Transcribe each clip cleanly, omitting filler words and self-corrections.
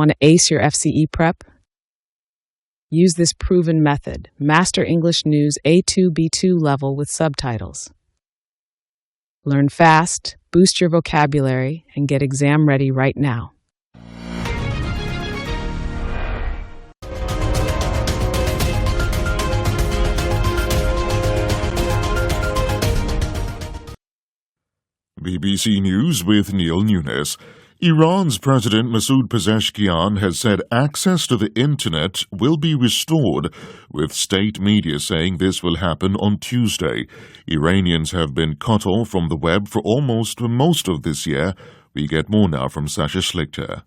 Want to ace your FCE prep? Use this proven method. Master English News A2-B2 level with subtitles. Learn fast, boost your vocabulary, and get exam ready right now. BBC News with Neil Nunes. Iran's President Masoud Pezeshkian has said access to the internet will be restored, with state media saying this will happen on Tuesday. Iranians have been cut off from the web for almost most of this year. We get more now from Sasha Schlichter.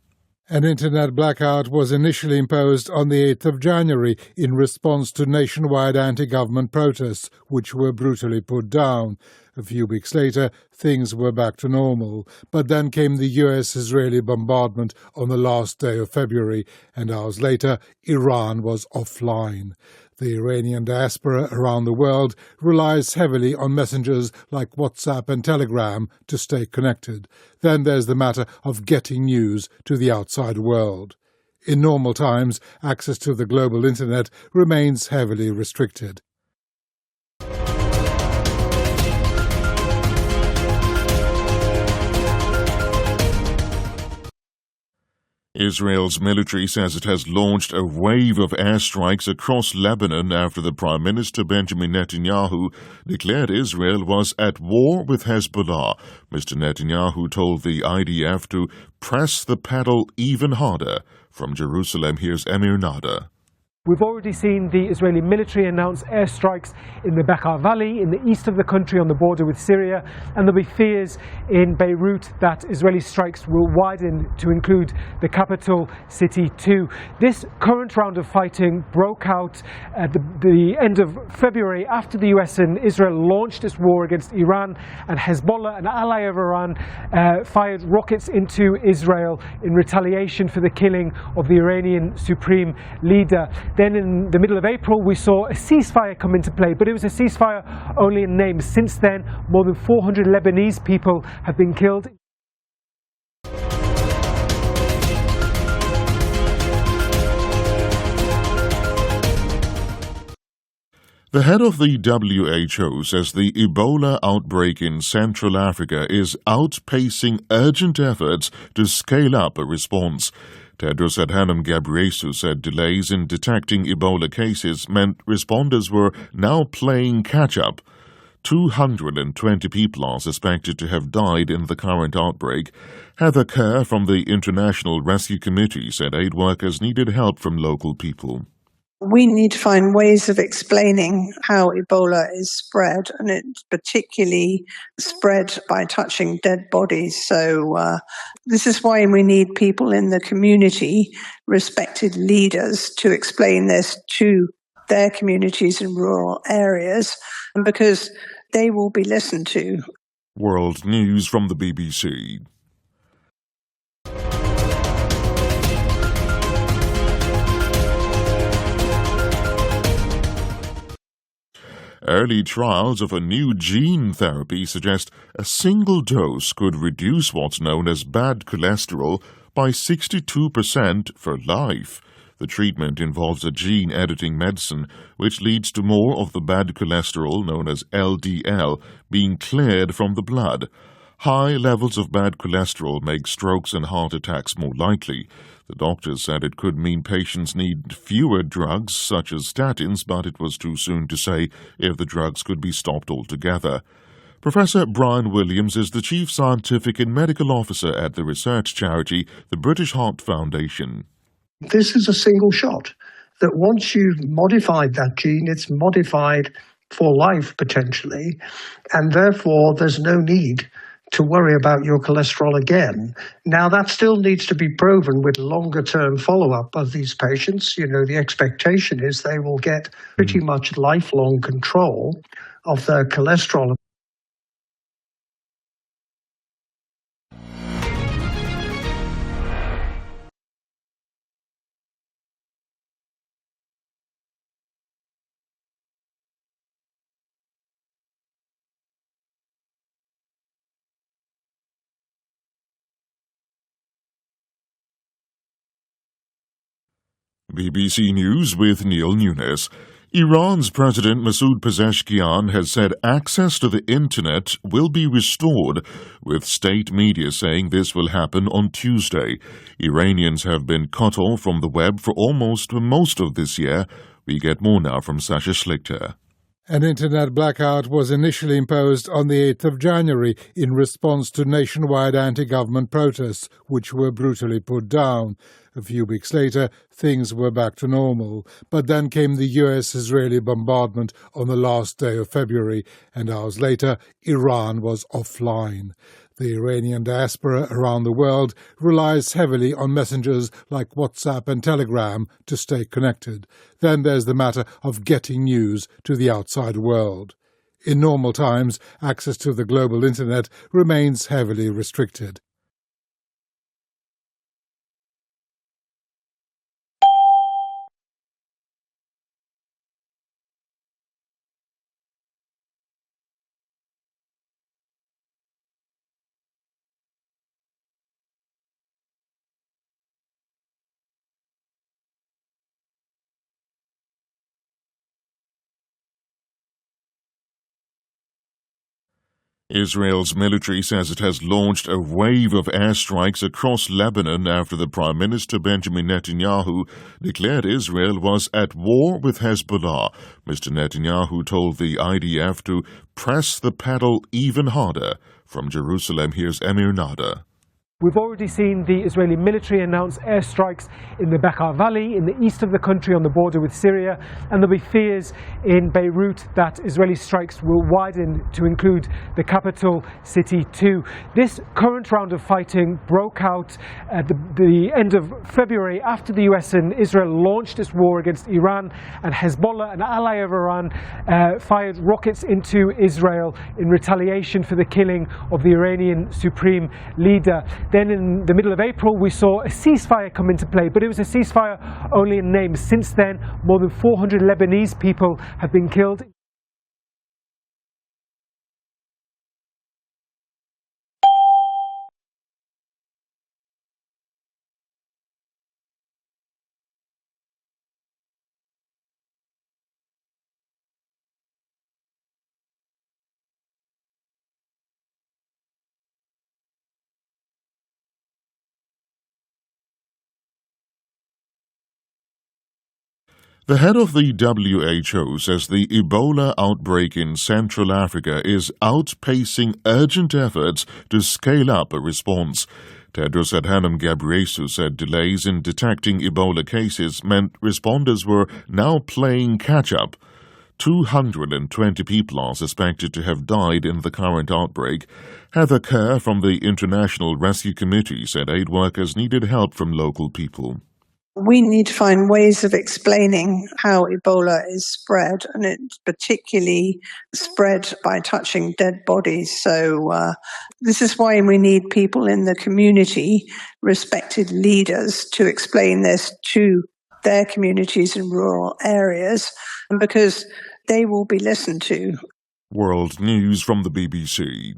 An internet blackout was initially imposed on the 8th of January in response to nationwide anti-government protests, which were brutally put down. A few weeks later, things were back to normal. But then came the US-Israeli bombardment on the last day of February, and hours later, Iran was offline. The Iranian diaspora around the world relies heavily on messengers like WhatsApp and Telegram to stay connected. Then there's the matter of getting news to the outside world. In normal times, access to the global internet remains heavily restricted. Israel's military says it has launched a wave of airstrikes across Lebanon after the Prime Minister Benjamin Netanyahu declared Israel was at war with Hezbollah. Mr. Netanyahu told the IDF to press the pedal even harder. From Jerusalem, here's Emir Nada. We've already seen the Israeli military announce airstrikes in the Bekaa Valley, in the east of the country on the border with Syria, and there'll be fears in Beirut that Israeli strikes will widen to include the capital city too. This current round of fighting broke out at the end of February after the US and Israel launched its war against Iran, and Hezbollah, an ally of Iran, fired rockets into Israel in retaliation for the killing of the Iranian supreme leader. Then in the middle of April, we saw a ceasefire come into play, but it was a ceasefire only in name. Since then, more than 400 Lebanese people have been killed. The head of the WHO says the Ebola outbreak in Central Africa is outpacing urgent efforts to scale up a response. Tedros Adhanom Ghebreyesus said delays in detecting Ebola cases meant responders were now playing catch-up. 220 people are suspected to have died in the current outbreak. Heather Kerr from the International Rescue Committee said aid workers needed help from local people. We need to find ways of explaining how Ebola is spread, and it's particularly spread by touching dead bodies. So this is why we need people in the community, respected leaders, to explain this to their communities in rural areas, because they will be listened to. World News from the BBC. Early trials of a new gene therapy suggest a single dose could reduce what's known as bad cholesterol by 62% for life. The treatment involves a gene-editing medicine which leads to more of the bad cholesterol, known as LDL, being cleared from the blood. High levels of bad cholesterol make strokes and heart attacks more likely. The doctors said it could mean patients need fewer drugs, such as statins, but it was too soon to say if the drugs could be stopped altogether. Professor Brian Williams is the Chief Scientific and Medical Officer at the research charity, the British Heart Foundation. This is a single shot, that once you've modified that gene, it's modified for life potentially, and therefore there's no need to worry about your cholesterol again. Now, that still needs to be proven with longer-term follow-up of these patients. You know, the expectation is they will get pretty much lifelong control of their cholesterol. BBC News with Neil Nunes. Iran's President Masoud Pezeshkian has said access to the internet will be restored, with state media saying this will happen on Tuesday. Iranians have been cut off from the web for almost most of this year. We get more now from Sasha Schlichter. An internet blackout was initially imposed on the 8th of January in response to nationwide anti-government protests, which were brutally put down. A few weeks later, things were back to normal. But then came the US-Israeli bombardment on the last day of February, and hours later, Iran was offline. The Iranian diaspora around the world relies heavily on messengers like WhatsApp and Telegram to stay connected. Then there's the matter of getting news to the outside world. In normal times, access to the global internet remains heavily restricted. Israel's military says it has launched a wave of airstrikes across Lebanon after the Prime Minister Benjamin Netanyahu declared Israel was at war with Hezbollah. Mr. Netanyahu told the IDF to press the pedal even harder. From Jerusalem, here's Emir Nada. We've already seen the Israeli military announce airstrikes in the Bekaa Valley, in the east of the country on the border with Syria, and there'll be fears in Beirut that Israeli strikes will widen to include the capital city too. This current round of fighting broke out at the end of February after the US and Israel launched its war against Iran, and Hezbollah, an ally of Iran, fired rockets into Israel in retaliation for the killing of the Iranian supreme leader. Then in the middle of April, we saw a ceasefire come into play, but it was a ceasefire only in name. Since then, more than 400 Lebanese people have been killed. The head of the WHO says the Ebola outbreak in Central Africa is outpacing urgent efforts to scale up a response. Tedros Adhanom Ghebreyesus said delays in detecting Ebola cases meant responders were now playing catch-up. 220 people are suspected to have died in the current outbreak. Heather Kerr from the International Rescue Committee said aid workers needed help from local people. We need to find ways of explaining how Ebola is spread, and it's particularly spread by touching dead bodies. So this is why we need people in the community, respected leaders, to explain this to their communities in rural areas, because they will be listened to. World News from the BBC.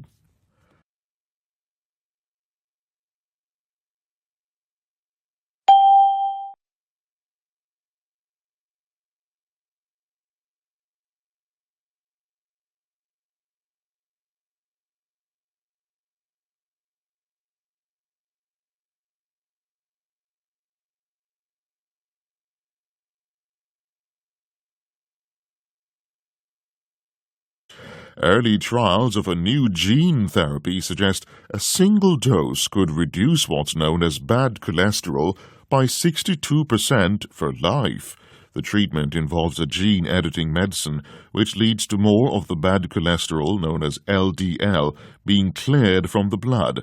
Early trials of a new gene therapy suggest a single dose could reduce what's known as bad cholesterol by 62% for life. The treatment involves a gene-editing medicine which leads to more of the bad cholesterol, known as LDL, being cleared from the blood.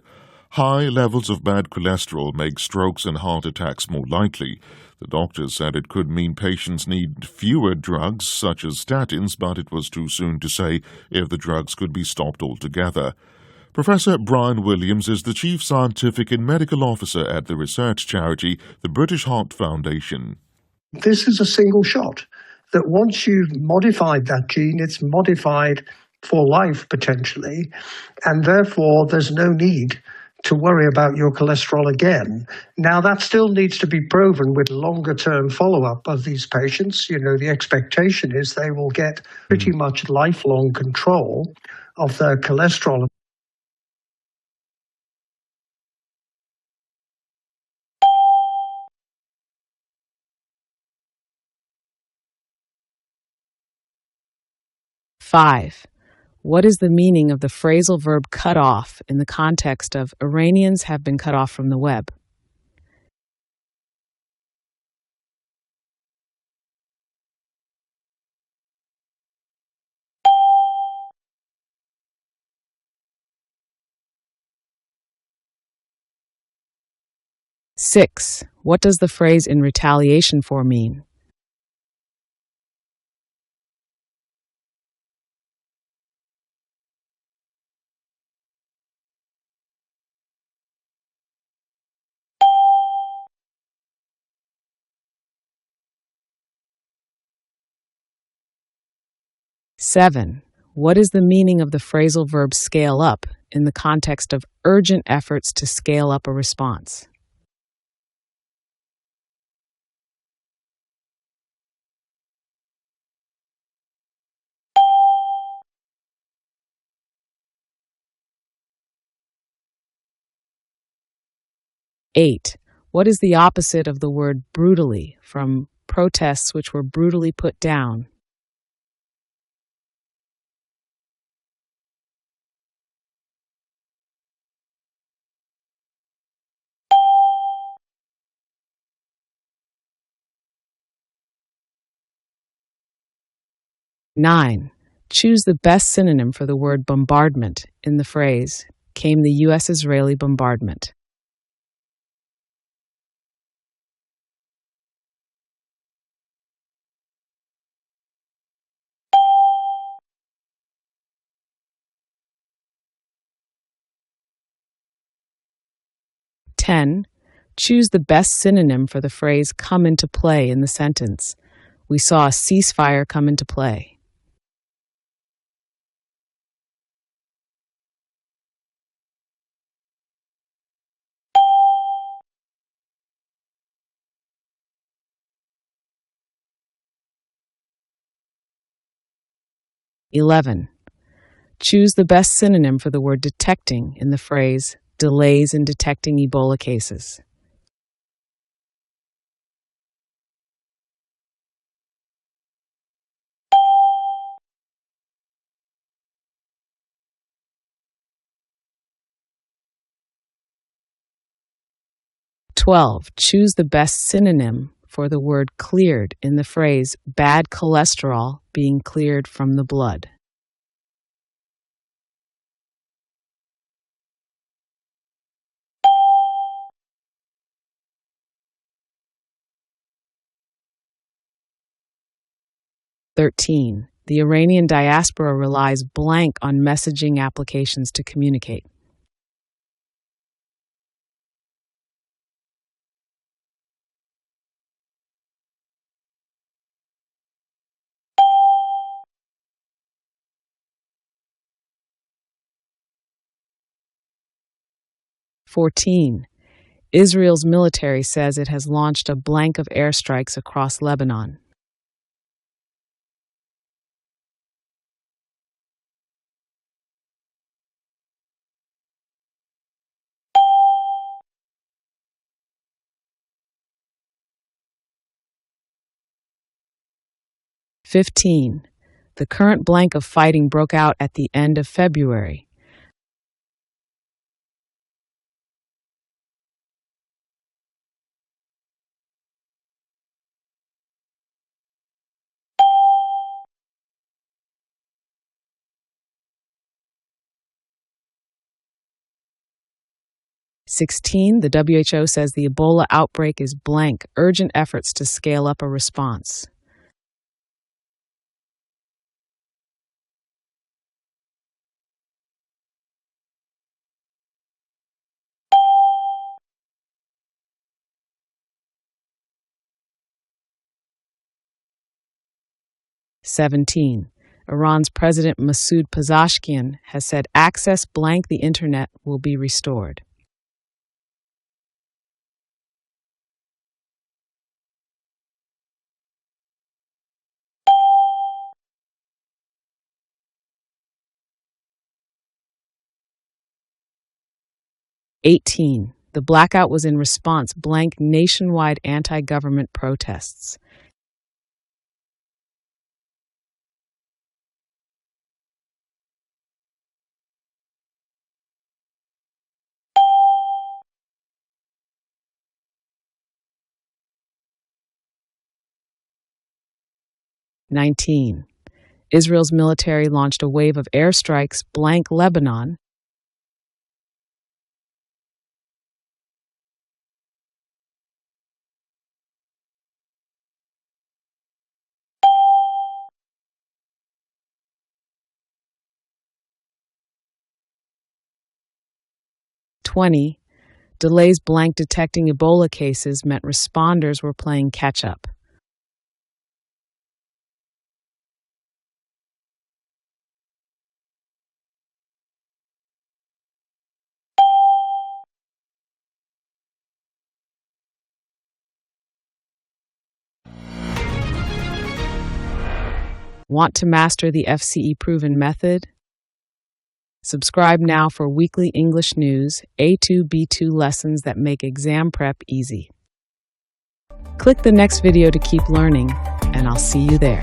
High levels of bad cholesterol make strokes and heart attacks more likely. The doctors said it could mean patients need fewer drugs, such as statins, but it was too soon to say if the drugs could be stopped altogether. Professor Brian Williams is the Chief Scientific and Medical Officer at the research charity, the British Heart Foundation. This is a single shot, that once you've modified that gene, it's modified for life potentially, and therefore there's no need to worry about your cholesterol again. Now, that still needs to be proven with longer-term follow-up of these patients. The expectation is they will get pretty much lifelong control of their cholesterol. Five. What is the meaning of the phrasal verb cut off in the context of Iranians have been cut off from the web? Six. What does the phrase in retaliation for mean? Seven. What is the meaning of the phrasal verb scale up in the context of urgent efforts to scale up a response? Eight. What is the opposite of the word brutally from protests which were brutally put down? Nine. Choose the best synonym for the word bombardment in the phrase, came the U.S.-Israeli bombardment. Ten. Choose the best synonym for the phrase come into play in the sentence. We saw a ceasefire come into play. 11. Choose the best synonym for the word detecting in the phrase delays in detecting Ebola cases. Choose the best synonym for the word cleared in the phrase bad cholesterol being cleared from the blood. The Iranian diaspora relies blank on messaging applications to communicate. Israel's military says it has launched a blank of airstrikes across Lebanon. The current blank of fighting broke out at the end of February. The WHO says the Ebola outbreak is blank, urgent efforts to scale up a response. Iran's President Masoud Pezeshkian has said access blank the internet will be restored. 18. The blackout was in response blank nationwide anti-government protests. 19. Israel's military launched a wave of airstrikes blank Lebanon. 20. Delays blank detecting Ebola cases meant responders were playing catch-up. 'Want to master the FCE proven method? Subscribe now for weekly English news, A2, B2 lessons that make exam prep easy. Click the next video to keep learning, and I'll see you there.